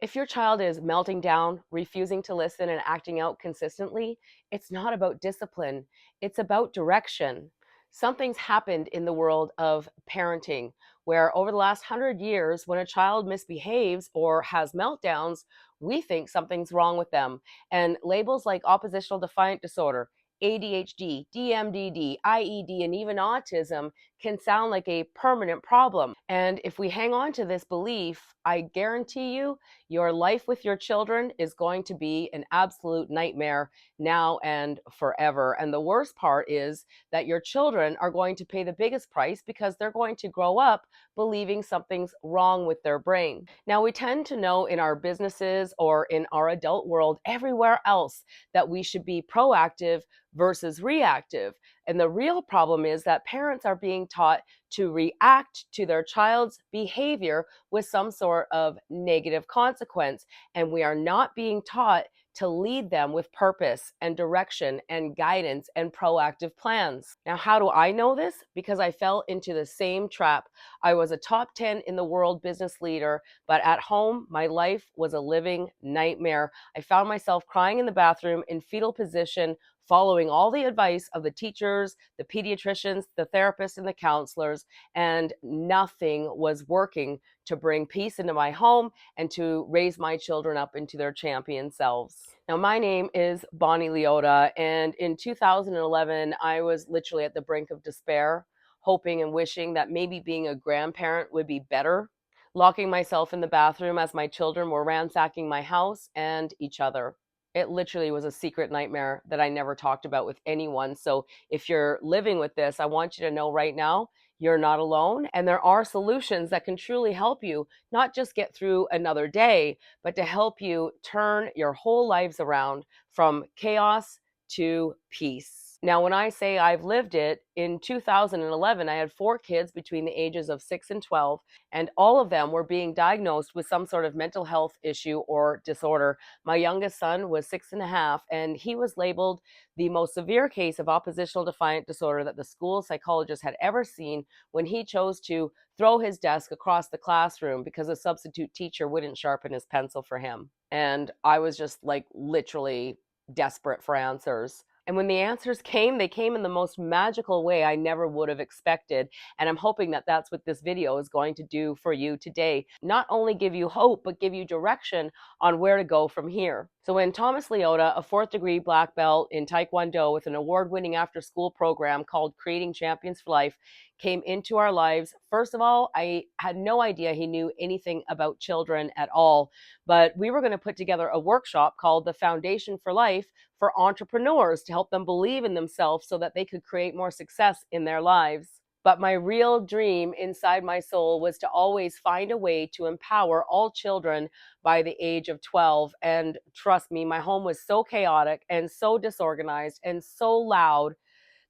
If your child is melting down, refusing to listen, and acting out consistently, it's not about discipline, it's about direction. Something's happened in the world of parenting where, over the last 100 years, when a child misbehaves or has meltdowns, we think something's wrong with them. And labels like oppositional defiant disorder, ADHD, DMDD, IED, and even autism can sound like a permanent problem. And if we hang on to this belief, I guarantee you, your life with your children is going to be an absolute nightmare now and forever. And the worst part is that your children are going to pay the biggest price because they're going to grow up believing something's wrong with their brain. Now, we tend to know in our businesses or in our adult world, everywhere else, that we should be proactive versus reactive. And the real problem is that parents are being taught to react to their child's behavior with some sort of negative consequence. And we are not being taught to lead them with purpose and direction and guidance and proactive plans. Now, how do I know this? Because I fell into the same trap. I was a top 10 in the world business leader, but at home, my life was a living nightmare. I found myself crying in the bathroom in fetal position, following all the advice of the teachers, the pediatricians, the therapists, and the counselors, and nothing was working to bring peace into my home and to raise my children up into their champion selves. Now, my name is Bonnie Liotta, and in 2011, I was literally at the brink of despair, hoping and wishing that maybe being a grandparent would be better, locking myself in the bathroom as my children were ransacking my house and each other. It literally was a secret nightmare that I never talked about with anyone. So if you're living with this, I want you to know right now, you're not alone. And there are solutions that can truly help you, not just get through another day, but to help you turn your whole lives around from chaos to peace. Now, when I say I've lived it, in 2011, I had 4 kids between the ages of 6 and 12, and all of them were being diagnosed with some sort of mental health issue or disorder. My youngest son was 6 and a half, and he was labeled the most severe case of oppositional defiant disorder that the school psychologist had ever seen when he chose to throw his desk across the classroom because a substitute teacher wouldn't sharpen his pencil for him. And I was just like literally desperate for answers. And when the answers came, they came in the most magical way I never would have expected. And I'm hoping that that's what this video is going to do for you today. Not only give you hope, but give you direction on where to go from here. So when Thomas Liotta, a 4th degree black belt in Taekwondo with an award-winning after-school program called Creating Champions for Life, came into our lives, first of all, I had no idea he knew anything about children at all. But we were going to put together a workshop called the Foundation for Life for entrepreneurs to help them believe in themselves so that they could create more success in their lives. But my real dream inside my soul was to always find a way to empower all children by the age of 12. And trust me, my home was so chaotic and so disorganized and so loud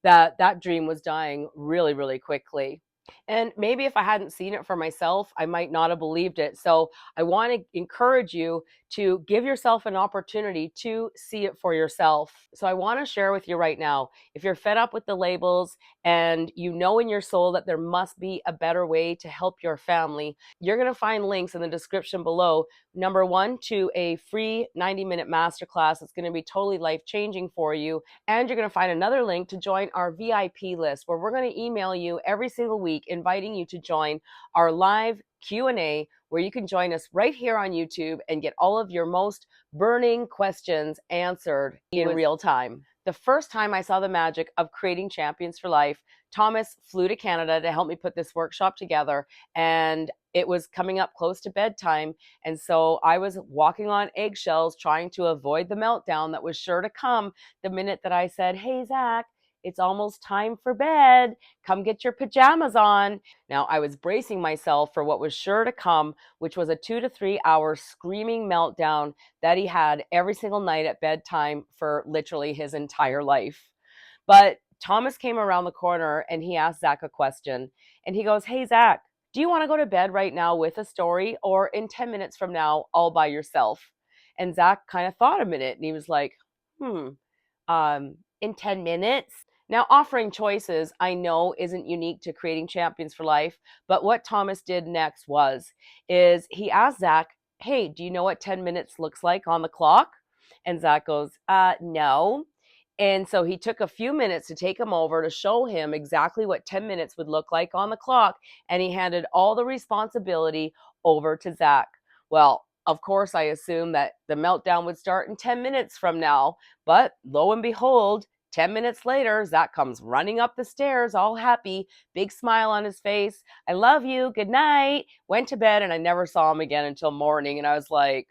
that that dream was dying really, really quickly. And maybe if I hadn't seen it for myself, I might not have believed it. So I want to encourage you to give yourself an opportunity to see it for yourself. So I want to share with you right now, if you're fed up with the labels and you know in your soul that there must be a better way to help your family, you're going to find links in the description below. Number 1, to a free 90-minute masterclass. It's going to be totally life-changing for you. And you're going to find another link to join our VIP list, where we're going to email you every single week inviting you to join our live Q&A, where you can join us right here on YouTube and get all of your most burning questions answered in real time. The first time I saw the magic of creating champions for life, Thomas flew to Canada to help me put this workshop together, and it was coming up close to bedtime. And so I was walking on eggshells trying to avoid the meltdown that was sure to come the minute that I said, "Hey, Zach, it's almost time for bed. Come get your pajamas on." Now, I was bracing myself for what was sure to come, which was a 2 to 3 hour screaming meltdown that he had every single night at bedtime for literally his entire life. But Thomas came around the corner and he asked Zach a question. And he goes, "Hey, Zach, do you want to go to bed right now with a story, or in 10 minutes from now, all by yourself?" And Zach kind of thought a minute and he was like, in 10 minutes? Now, offering choices, I know, isn't unique to Creating Champions for Life, but what Thomas did next is he asked Zach hey, do you know what 10 minutes looks like on the clock? And Zach goes, no. And so he took a few minutes to take him over to show him exactly what 10 minutes would look like on the clock. And he handed all the responsibility over to Zach. Well, of course, I assumed that the meltdown would start in 10 minutes from now. But lo and behold, 10 minutes later, Zach comes running up the stairs, all happy, big smile on his face. I love you. Good night. Went to bed, and I never saw him again until morning. And I was like,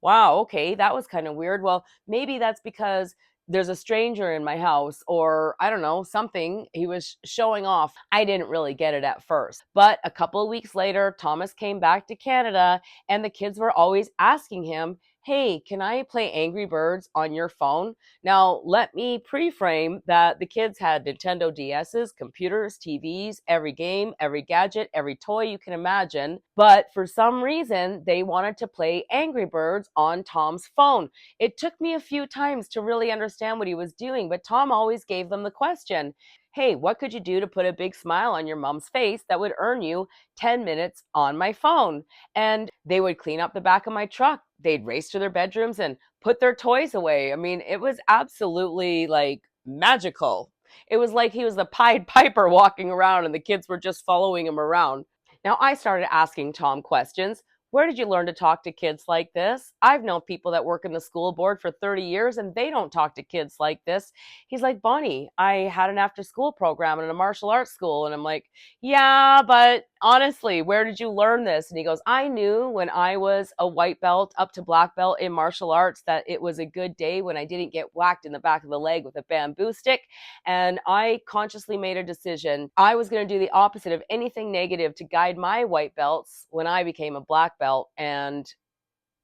wow, okay, that was kind of weird. Well, maybe that's because there's a stranger in my house, or I don't know, something he was showing off. I didn't really get it at first. But a couple of weeks later, Thomas came back to Canada, and the kids were always asking him, hey, can I play Angry Birds on your phone? Now, let me pre-frame that the kids had Nintendo DSs, computers, TVs, every game, every gadget, every toy you can imagine. But for some reason, they wanted to play Angry Birds on Tom's phone. It took me a few times to really understand what he was doing, but Tom always gave them the question, hey, what could you do to put a big smile on your mom's face that would earn you 10 minutes on my phone? And they would clean up the back of my truck. They'd race to their bedrooms and put their toys away. I mean, it was absolutely like magical. It was like he was the Pied Piper walking around and the kids were just following him around. Now, I started asking Tom questions. Where did you learn to talk to kids like this? I've known people that work in the school board for 30 years and they don't talk to kids like this. He's like, Bonnie, I had an after school program in a martial arts school. And I'm like, yeah, but honestly, where did you learn this? And he goes, I knew when I was a white belt up to black belt in martial arts that it was a good day when I didn't get whacked in the back of the leg with a bamboo stick. And I consciously made a decision. I was going to do the opposite of anything negative to guide my white belts when I became a black belt. And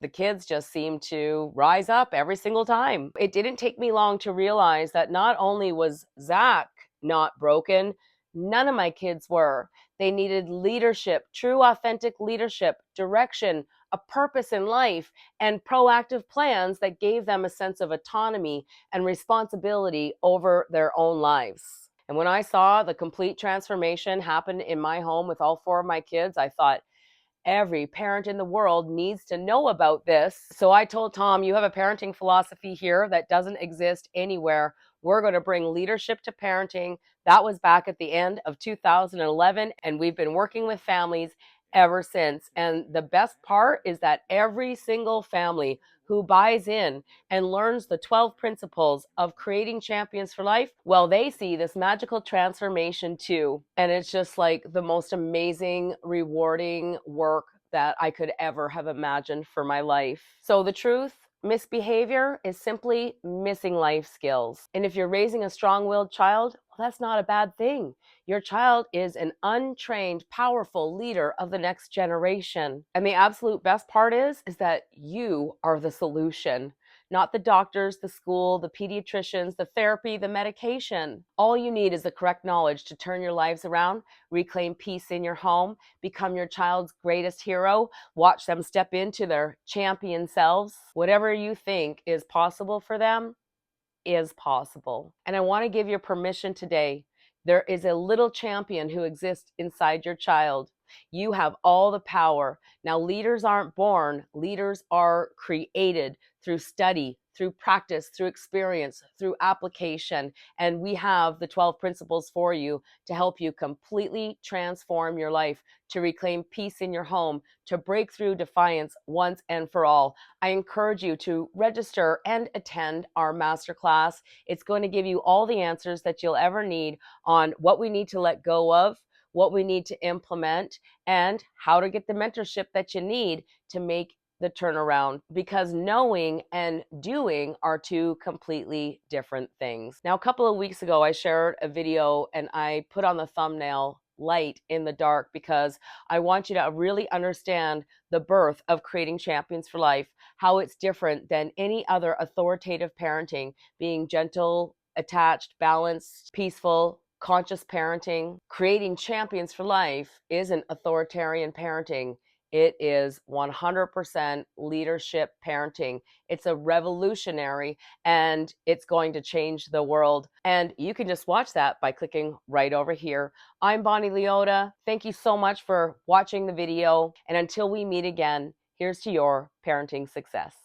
the kids just seemed to rise up every single time. It didn't take me long to realize that not only was Zach not broken, none of my kids were. They needed leadership, true, authentic leadership, direction, a purpose in life, and proactive plans that gave them a sense of autonomy and responsibility over their own lives. And when I saw the complete transformation happen in my home with all four of my kids, I thought, every parent in the world needs to know about this. So I told Tom, you have a parenting philosophy here that doesn't exist anywhere. We're going to bring leadership to parenting. That was back at the end of 2011, and we've been working with families ever since. And the best part is that every single family who buys in and learns the 12 principles of creating champions for life, well, they see this magical transformation too. And it's just like the most amazing, rewarding work that I could ever have imagined for my life. So the truth, misbehavior is simply missing life skills. And if you're raising a strong-willed child, well, that's not a bad thing. Your child is an untrained, powerful leader of the next generation. And the absolute best part is that you are the solution, not the doctors, the school, the pediatricians, the therapy, the medication. All you need is the correct knowledge to turn your lives around, reclaim peace in your home, become your child's greatest hero, watch them step into their champion selves. Whatever you think is possible for them is possible. And I want to give you permission today. There is a little champion who exists inside your child. You have all the power. Now, leaders aren't born, leaders are created through study, through practice, through experience, through application. And we have the 12 principles for you to help you completely transform your life, to reclaim peace in your home, to break through defiance once and for all. I encourage you to register and attend our masterclass. It's going to give you all the answers that you'll ever need on what we need to let go of, what we need to implement, and how to get the mentorship that you need to make the turnaround, because knowing and doing are two completely different things. Now, a couple of weeks ago, I shared a video and I put on the thumbnail light in the dark because I want you to really understand the birth of creating champions for life, how it's different than any other authoritative parenting, being gentle, attached, balanced, peaceful, conscious parenting. Creating champions for life isn't authoritarian parenting. It is 100% leadership parenting. It's a revolutionary, and it's going to change the world. And you can just watch that by clicking right over here. I'm Bonnie Liotta. Thank you so much for watching the video. And until we meet again, Here's to your parenting success.